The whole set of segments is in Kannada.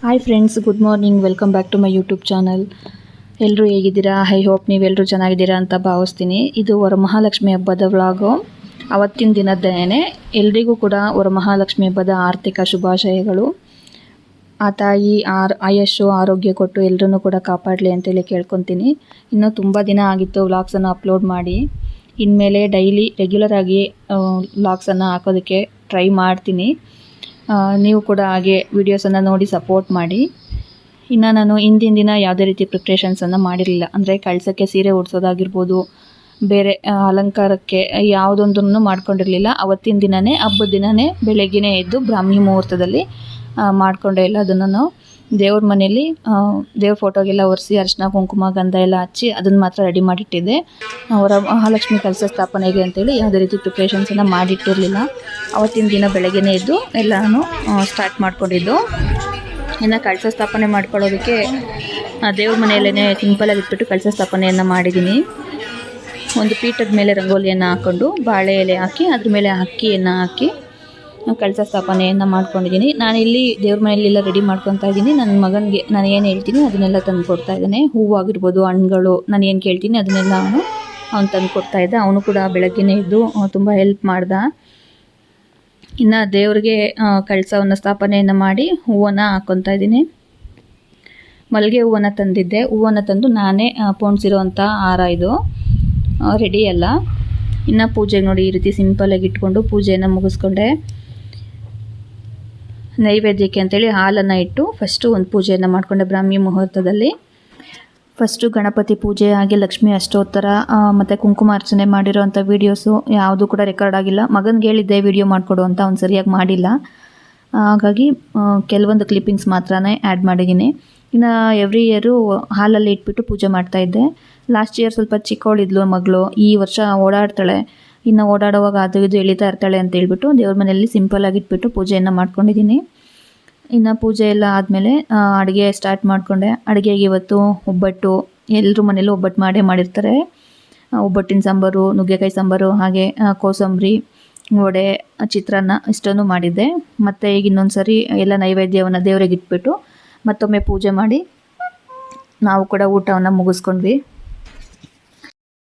Hi friends, good morning. Welcome back to my YouTube channel. ಎಲ್ಲರೂ ಹೇಗಿದ್ದೀರಾ? ಐ ಹೋಪ್ ನೀವೆಲ್ಲರೂ ಚೆನ್ನಾಗಿದ್ದೀರಾ ಅಂತ ಭಾವಿಸ್ತೀನಿ. ಇದು ವರಮಹಾಲಕ್ಷ್ಮಿ ಹಬ್ಬದ ವ್ಲಾಗು. ಅವತ್ತಿನ ದಿನದ್ದೇನೆ ಎಲ್ರಿಗೂ ಕೂಡ ವರಮಹಾಲಕ್ಷ್ಮಿ ಹಬ್ಬದ ಆರ್ಥಿಕ ಶುಭಾಶಯಗಳು. ಆ ತಾಯಿ ಆಯಸ್ಸು ಆರೋಗ್ಯ ಕೊಟ್ಟು ಎಲ್ಲರನ್ನೂ ಕೂಡ ಕಾಪಾಡಲಿ ಅಂತೇಳಿ ಕೇಳ್ಕೊತೀನಿ. ಇನ್ನೂ ತುಂಬ ದಿನ ಆಗಿತ್ತು ವ್ಲಾಗ್ಸನ್ನು ಅಪ್ಲೋಡ್ ಮಾಡಿ. ಇನ್ಮೇಲೆ ಡೈಲಿ ರೆಗ್ಯುಲರಾಗಿ ವ್ಲಾಗ್ಸನ್ನು ಹಾಕೋದಕ್ಕೆ ಟ್ರೈ ಮಾಡ್ತೀನಿ. ನೀವು ಕೂಡ ಹಾಗೆ ವೀಡಿಯೋಸನ್ನು ನೋಡಿ ಸಪೋರ್ಟ್ ಮಾಡಿ. ಇನ್ನು ನಾನು ಹಿಂದಿನ ದಿನ ಯಾವುದೇ ರೀತಿ ಪ್ರಿಪ್ರೇಷನ್ಸನ್ನು ಮಾಡಿರಲಿಲ್ಲ. ಅಂದರೆ ಕಳ್ಸೋಕ್ಕೆ ಸೀರೆ ಉಡ್ಸೋದಾಗಿರ್ಬೋದು, ಬೇರೆ ಅಲಂಕಾರಕ್ಕೆ ಯಾವುದೊಂದನ್ನು ಮಾಡ್ಕೊಂಡಿರಲಿಲ್ಲ. ಅವತ್ತಿನ ದಿನವೇ ಹಬ್ಬದ ದಿನವೇ ಬೆಳಗ್ಗೆನೇ ಎದ್ದು ಬ್ರಾಹ್ಮಿ ಮುಹೂರ್ತದಲ್ಲಿ ಮಾಡಿಕೊಂಡೆ ಎಲ್ಲ ಅದನ್ನು. ದೇವ್ರ ಮನೆಯಲ್ಲಿ ದೇವ್ರ ಫೋಟೋಗೆಲ್ಲ ಒರೆಸಿ ಅರಿಶಿನ ಕುಂಕುಮ ಗಂಧ ಎಲ್ಲ ಹಚ್ಚಿ ಅದನ್ನು ಮಾತ್ರ ರೆಡಿ ಮಾಡಿಟ್ಟಿದ್ದೆ. ಅವರ ಮಹಾಲಕ್ಷ್ಮಿ ಕಲಶ ಸ್ಥಾಪನೆಗೆ ಅಂತೇಳಿ ಯಾವುದೇ ರೀತಿ ಪ್ರಿಪ್ರೇಷನ್ಸನ್ನು ಮಾಡಿಟ್ಟಿರಲಿಲ್ಲ. ಅವತ್ತಿನ ದಿನ ಬೆಳಗ್ಗೆನೇ ಎದ್ದು ಎಲ್ಲನೂ ಸ್ಟಾರ್ಟ್ ಮಾಡ್ಕೊಂಡಿದ್ದು. ಇನ್ನು ಕಲಶ ಸ್ಥಾಪನೆ ಮಾಡ್ಕೊಳ್ಳೋದಕ್ಕೆ ದೇವ್ರ ಮನೆಯಲ್ಲೇ ಸಿಂಪಲಾಗಿ ಇಟ್ಬಿಟ್ಟು ಕಲಶ ಸ್ಥಾಪನೆಯನ್ನು ಮಾಡಿದ್ದೀನಿ. ಒಂದು ಪೀಠದ ಮೇಲೆ ರಂಗೋಲಿಯನ್ನು ಹಾಕ್ಕೊಂಡು ಬಾಳೆ ಎಲೆ ಹಾಕಿ ಅದ್ರ ಮೇಲೆ ಅಕ್ಕಿಯನ್ನು ಹಾಕಿ ಕಲಶ ಸ್ಥಾಪನೆಯನ್ನು ಮಾಡ್ಕೊಂಡಿದ್ದೀನಿ. ನಾನಿಲ್ಲಿ ದೇವ್ರ ಮನೆಯಲ್ಲೆಲ್ಲ ರೆಡಿ ಮಾಡ್ಕೊತಾ ಇದ್ದೀನಿ. ನನ್ನ ಮಗನಿಗೆ ನಾನು ಏನು ಹೇಳ್ತೀನಿ ಅದನ್ನೆಲ್ಲ ತಂದು ಕೊಡ್ತಾ ಇದ್ದಾನೆ. ಹೂವು ಆಗಿರ್ಬೋದು, ಹಣ್ಣುಗಳು, ನಾನು ಏನು ಕೇಳ್ತೀನಿ ಅದನ್ನೆಲ್ಲ ಅವನು ತಂದು ಕೊಡ್ತಾ ಇದ್ದ. ಅವನು ಕೂಡ ಬೆಳಗ್ಗೆನೇ ಇದ್ದು ತುಂಬ ಹೆಲ್ಪ್ ಮಾಡ್ದ. ಇನ್ನು ದೇವ್ರಿಗೆ ಕಳಸವನ್ನು ಸ್ಥಾಪನೆಯನ್ನು ಮಾಡಿ ಹೂವನ್ನು ಹಾಕ್ಕೊತಾ ಇದ್ದೀನಿ. ಮಲ್ಲಿಗೆ ಹೂವನ್ನು ತಂದಿದ್ದೆ. ಹೂವನ್ನು ತಂದು ನಾನೇ ಪೋಣಿಸಿರೋವಂಥ ಹಾರ ಇದು, ರೆಡಿ ಅಲ್ಲ. ಇನ್ನು ಪೂಜೆಗೆ ನೋಡಿ ಈ ರೀತಿ ಸಿಂಪಲಾಗಿ ಇಟ್ಕೊಂಡು ಪೂಜೆಯನ್ನು ಮುಗಿಸ್ಕೊಂಡೆ. ನೈವೇದ್ಯಕ್ಕೆ ಅಂತೇಳಿ ಹಾಲನ್ನು ಇಟ್ಟು ಫಸ್ಟು ಒಂದು ಪೂಜೆಯನ್ನು ಮಾಡಿಕೊಂಡೆ ಬ್ರಾಹ್ಮಿ ಮುಹೂರ್ತದಲ್ಲಿ. ಫಸ್ಟು ಗಣಪತಿ ಪೂಜೆ, ಹಾಗೆ ಲಕ್ಷ್ಮೀ ಅಷ್ಟೋತ್ತರ ಮತ್ತು ಕುಂಕುಮಾರ್ಚನೆ ಮಾಡಿರೋವಂಥ ವೀಡಿಯೋಸು ಯಾವುದೂ ಕೂಡ ರೆಕಾರ್ಡ್ ಆಗಿಲ್ಲ. ಮಗನಿಗೆ ಹೇಳಿದ್ದೆ ವೀಡಿಯೋ ಮಾಡಿಕೊಡು ಅಂತ, ಅವ್ನು ಸರಿಯಾಗಿ ಮಾಡಿಲ್ಲ. ಹಾಗಾಗಿ ಕೆಲವೊಂದು ಕ್ಲಿಪ್ಪಿಂಗ್ಸ್ ಮಾತ್ರನೇ ಆ್ಯಡ್ ಮಾಡಿದ್ದೀನಿ. ಇನ್ನು ಎವ್ರಿ ಇಯರು ಹಾಲಲ್ಲಿ ಇಟ್ಬಿಟ್ಟು ಪೂಜೆ ಮಾಡ್ತಾಯಿದ್ದೆ. ಲಾಸ್ಟ್ ಇಯರ್ ಸ್ವಲ್ಪ ಚಿಕ್ಕವಳಿದ್ಲು ಮಗಳು, ಈ ವರ್ಷ ಓಡಾಡ್ತಾಳೆ. ಇನ್ನು ಓಡಾಡುವಾಗ ಅದು ಇದು ಎಳಿತಾ ಇರ್ತಾಳೆ ಅಂತ ಹೇಳ್ಬಿಟ್ಟು ದೇವ್ರ ಮನೆಯಲ್ಲಿ ಸಿಂಪಲಾಗಿ ಇಟ್ಬಿಟ್ಟು ಪೂಜೆಯನ್ನು ಮಾಡ್ಕೊಂಡಿದ್ದೀನಿ. ಇನ್ನು ಪೂಜೆ ಎಲ್ಲ ಆದಮೇಲೆ ಅಡುಗೆ ಸ್ಟಾರ್ಟ್ ಮಾಡಿಕೊಂಡೆ. ಅಡುಗೆಗೆ ಇವತ್ತು ಒಬ್ಬಟ್ಟು, ಎಲ್ಲರ ಮನೇಲೂ ಒಬ್ಬಟ್ಟು ಮಾಡಿರ್ತಾರೆ. ಒಬ್ಬಟ್ಟಿನ ಸಾಂಬಾರು, ನುಗ್ಗೆಕಾಯಿ ಸಾಂಬಾರು, ಹಾಗೆ ಕೋಸಂಬರಿ, ವಡೆ, ಚಿತ್ರಾನ್ನ ಇಷ್ಟನ್ನು ಮಾಡಿದ್ದೆ. ಮತ್ತು ಈಗ ಇನ್ನೊಂದು ಸರಿ ಎಲ್ಲ ನೈವೇದ್ಯವನ್ನು ದೇವರಿಗೆ ಇಟ್ಬಿಟ್ಟು ಮತ್ತೊಮ್ಮೆ ಪೂಜೆ ಮಾಡಿ ನಾವು ಕೂಡ ಊಟವನ್ನು ಮುಗಿಸ್ಕೊಂಡ್ವಿ.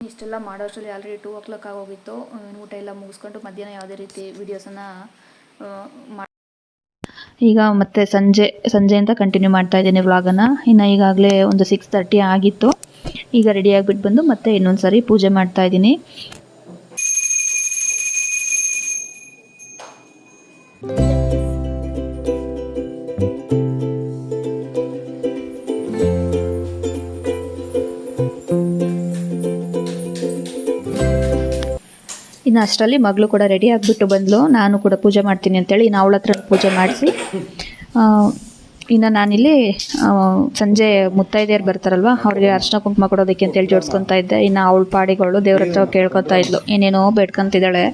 ಇಷ್ಟೆಲ್ಲ ಮಾಡೋಷ್ಟರಲ್ಲಿ ಆಲ್ರೆಡಿ 2 o'clock ಆಗೋಗಿತ್ತು. ಊಟ ಎಲ್ಲ ಮುಗಿಸ್ಕೊಂಡು ಮಧ್ಯಾಹ್ನ ಯಾವುದೇ ರೀತಿ ವೀಡಿಯೋಸನ್ನು ಈಗ ಮತ್ತೆ ಸಂಜೆ ಅಂತ ಕಂಟಿನ್ಯೂ ಮಾಡ್ತಾ ಇದ್ದೀನಿ ವ್ಲಾಗನ್ನು. ಇನ್ನು ಈಗಾಗಲೇ ಒಂದು 6:30 ಆಗಿತ್ತು. ಈಗ ರೆಡಿಯಾಗಿಬಿಟ್ಟು ಬಂದು ಮತ್ತೆ ಇನ್ನೊಂದು ಸಾರಿ ಪೂಜೆ ಮಾಡ್ತಾ ಇದ್ದೀನಿ. ಇನ್ನು ಅಷ್ಟರಲ್ಲಿ ಮಗಳು ಕೂಡ ರೆಡಿ ಆಗಿಬಿಟ್ಟು ಬಂದಳು. ನಾನು ಕೂಡ ಪೂಜೆ ಮಾಡ್ತೀನಿ ಅಂತೇಳಿ ಇನ್ನು ಅವಳ ಹತ್ರ ಪೂಜೆ ಮಾಡಿಸಿ, ಇನ್ನು ನಾನಿಲ್ಲಿ ಸಂಜೆ ಮುತ್ತೈದೆಯರು ಬರ್ತಾರಲ್ವ ಅವ್ರಿಗೆ ಅರ್ಶಿನ ಕುಂಕುಮ ಕೊಡೋದಕ್ಕೆ ಅಂತೇಳಿ ಜೋಡಿಸ್ಕೊತಾ ಇದ್ದೆ. ಇನ್ನು ಅವಳ ಪಾಡಿಗಳು ದೇವ್ರ ಹತ್ರ ಕೇಳ್ಕೊತಾ ಇದ್ಲು, ಏನೇನೋ ಬೇಡ್ಕೊತಿದ್ದಾಳೆ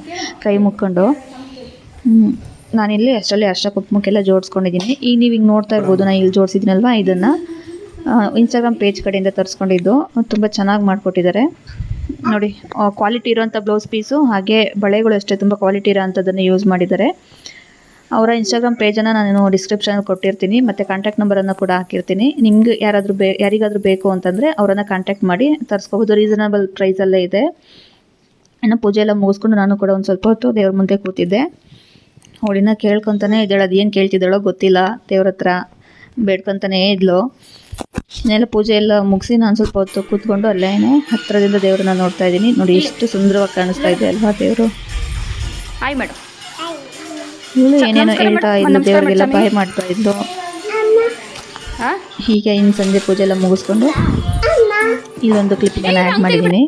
ಕೈ ಮುಕ್ಕೊಂಡು. ನಾನಿಲ್ಲಿ ಅಷ್ಟರಲ್ಲಿ ಅರ್ಶಿನ ಕುಂಕುಮಕ್ಕೆಲ್ಲ ಜೋಡಿಸ್ಕೊಂಡಿದ್ದೀನಿ. ಈಗ ನೀವು ಹಿಂಗೆ ನೋಡ್ತಾ ಇರ್ಬೋದು, ನಾನು ಇಲ್ಲಿ ಜೋಡಿಸಿದ್ದೀನಲ್ವ, ಇದನ್ನು ಇನ್ಸ್ಟಾಗ್ರಾಮ್ ಪೇಜ್ ಕಡೆಯಿಂದ ತರಿಸ್ಕೊಂಡಿದ್ದು. ತುಂಬ ಚೆನ್ನಾಗಿ ಮಾಡಿಕೊಟ್ಟಿದ್ದಾರೆ ನೋಡಿ. ಕ್ವಾಲಿಟಿ ಇರೋವಂಥ ಬ್ಲೌಸ್ ಪೀಸು, ಹಾಗೆ ಬಳೆಗಳು ಅಷ್ಟೇ ತುಂಬ ಕ್ವಾಲಿಟಿ ಇರೋ ಅಂಥದ್ದನ್ನು ಯೂಸ್ ಮಾಡಿದ್ದಾರೆ. ಅವರ ಇನ್ಸ್ಟಾಗ್ರಾಮ್ ಪೇಜನ್ನು ನಾನು ಡಿಸ್ಕ್ರಿಪ್ಷನಲ್ಲಿ ಕೊಟ್ಟಿರ್ತೀನಿ, ಮತ್ತು ಕಾಂಟ್ಯಾಕ್ಟ್ ನಂಬರನ್ನು ಕೂಡ ಹಾಕಿರ್ತೀನಿ. ನಿಮ್ಗೆ ಯಾರಿಗಾದರೂ ಬೇಕು ಅಂತಂದರೆ ಅವರನ್ನು ಕಾಂಟ್ಯಾಕ್ಟ್ ಮಾಡಿ ತರಿಸ್ಕೋಬೋದು. ರೀಸನಬಲ್ ಪ್ರೈಸಲ್ಲೇ ಇದೆ. ಇನ್ನು ಪೂಜೆ ಎಲ್ಲ ಮುಗಿಸ್ಕೊಂಡು ನಾನು ಕೂಡ ಒಂದು ಸ್ವಲ್ಪ ಹೊತ್ತು ದೇವ್ರ ಮುಂದೆ ಕೂತಿದ್ದೆ. ಅವಳಿನ ಕೇಳ್ಕೊತಾನೆ ಇದ್ದಾಳೆ, ಅದು ಏನು ಕೇಳ್ತಿದ್ದಾಳೋ ಗೊತ್ತಿಲ್ಲ. ದೇವ್ರ ಹತ್ರ ಬೇಡ್ಕೊತಾನೇ ಇದ್ಲು. ಇನ್ನೆಲ್ಲ ಪೂಜೆ ಎಲ್ಲ ಮುಗಿಸಿ ನಾನು ಸ್ವಲ್ಪ ಹೊತ್ತು ಕೂತ್ಕೊಂಡು ಅಲ್ಲೇ ಹತ್ತಿರದಿಂದ ದೇವ್ರನ್ನ ನೋಡ್ತಾ ಇದ್ದೀನಿ. ನೋಡಿ ಎಷ್ಟು ಸುಂದರವಾಗಿ ಕಾಣಿಸ್ತಾ ಇದೆ ಅಲ್ವಾ ದೇವರು. Hi madam. ಇವಳು ಏನೇನೋ ಹೇಳ್ತಾ ಇದ್ಲು, ದೇವರಿಗೆಲ್ಲ ಬಾಯ್ ಮಾಡ್ತಾ ಇದ್ಲು. ಹೀಗೆ ಇನ್ನು ಸಂಜೆ ಪೂಜೆ ಎಲ್ಲ ಮುಗಿಸ್ಕೊಂಡು ಇಲ್ಲೊಂದು ಕ್ಲಿಪ್ಪಿಂಗನ್ನು ಆ್ಯಡ್ ಮಾಡಿದ್ದೀನಿ.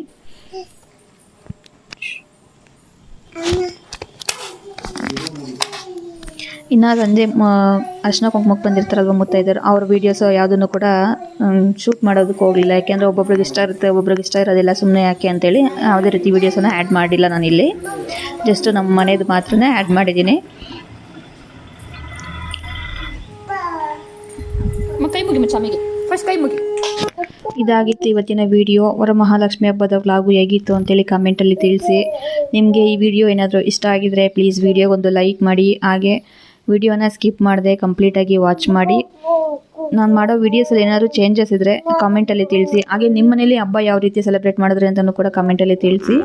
ಇನ್ನು ಸಂಜೆ ಅರ್ಶಿನ ಕುಂಕುಮಕ್ಕೆ ಬಂದಿರ್ತಾರಲ್ವ ಮುತ್ತೈದೆಯರು, ಅವ್ರ ವೀಡಿಯೋಸು ಯಾವುದನ್ನು ಕೂಡ ಶೂಟ್ ಮಾಡೋದಕ್ಕೆ ಹೋಗಲಿಲ್ಲ. ಯಾಕೆಂದರೆ ಒಬ್ಬೊಬ್ರಿಗೆ ಇಷ್ಟ ಇರುತ್ತೆ, ಒಬ್ಬೊಬ್ರಿಗೆ ಇಷ್ಟ ಇರೋದಿಲ್ಲ, ಸುಮ್ಮನೆ ಯಾಕೆ ಅಂತೇಳಿ ಯಾವುದೇ ರೀತಿ ವೀಡಿಯೋಸನ್ನು ಆ್ಯಡ್ ಮಾಡಿಲ್ಲ ನಾನಿಲ್ಲಿ. ಜಸ್ಟ್ ನಮ್ಮ ಮನೇದು ಮಾತ್ರ ಆ್ಯಡ್ ಮಾಡಿದ್ದೀನಿ. ಕೈ ಮುಗಿ ಮಚ್ಚಾಮಿಗೆ ಫಸ್ಟ್ ಕೈ ಮುಗಿ. ಇದಾಗಿತ್ತು ಇವತ್ತಿನ ವಿಡಿಯೋ. ವರಮಹಾಲಕ್ಷ್ಮಿ ಹಬ್ಬದ ವ್ಲಾಗು ಹೇಗಿತ್ತು ಅಂತೇಳಿ ಕಮೆಂಟಲ್ಲಿ ತಿಳಿಸಿ. ನಿಮಗೆ ಈ ವಿಡಿಯೋ ಏನಾದರೂ ಇಷ್ಟ ಆಗಿದರೆ ಪ್ಲೀಸ್ ವಿಡಿಯೋಗೊಂದು ಲೈಕ್ ಮಾಡಿ, ಹಾಗೆ ವಿಡಿಯೋನ ಸ್ಕಿಪ್ ಮಾಡದೆ ಕಂಪ್ಲೀಟಾಗಿ ವಾಚ್ ಮಾಡಿ. ನಾನು ಮಾಡೋ ವೀಡಿಯೋಸಲ್ಲಿ ಏನಾದರೂ ಚೇಂಜಸ್ ಇದ್ದರೆ ಕಾಮೆಂಟಲ್ಲಿ ತಿಳಿಸಿ. ಹಾಗೆ ನಿಮ್ಮ ಮನೇಲಿ ಹಬ್ಬ ಯಾವ ರೀತಿ ಸೆಲೆಬ್ರೇಟ್ ಮಾಡಿದ್ರೆ ಅಂತಲೂ ಕೂಡ ಕಾಮೆಂಟಲ್ಲಿ ತಿಳಿಸಿ.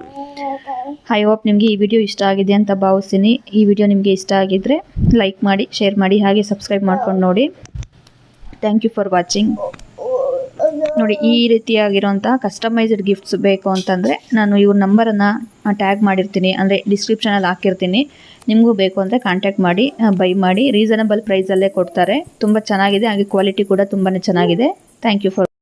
ಐ ಹೋಪ್ ನಿಮಗೆ ಈ ವಿಡಿಯೋ ಇಷ್ಟ ಆಗಿದೆ ಅಂತ ಭಾವಿಸ್ತೀನಿ. ಈ ವಿಡಿಯೋ ನಿಮಗೆ ಇಷ್ಟ ಆಗಿದ್ದರೆ ಲೈಕ್ ಮಾಡಿ, ಶೇರ್ ಮಾಡಿ, ಹಾಗೆ ಸಬ್ಸ್ಕ್ರೈಬ್ ಮಾಡ್ಕೊಂಡು ನೋಡಿ. Thank you for watching. ನೋಡಿ, ಈ ರೀತಿಯಾಗಿರೋಂಥ ಕಸ್ಟಮೈಸ್ಡ್ ಗಿಫ್ಟ್ಸ್ ಬೇಕು ಅಂತಂದರೆ ನಾನು ಇವ್ರ ನಂಬರನ್ನು ಟ್ಯಾಗ್ ಮಾಡಿರ್ತೀನಿ, ಅಂದರೆ ಡಿಸ್ಕ್ರಿಪ್ಷನಲ್ಲಿ ಹಾಕಿರ್ತೀನಿ. ನಿಮಗೂ ಬೇಕು ಅಂದರೆ ಕಾಂಟ್ಯಾಕ್ಟ್ ಮಾಡಿ, ಬೈ ಮಾಡಿ. ರೀಸನಬಲ್ ಪ್ರೈಸಲ್ಲೇ ಕೊಡ್ತಾರೆ. ತುಂಬ ಚೆನ್ನಾಗಿದೆ, ಹಾಗೆ ಕ್ವಾಲಿಟಿ ಕೂಡ ತುಂಬಾ ಚೆನ್ನಾಗಿದೆ. Thank you for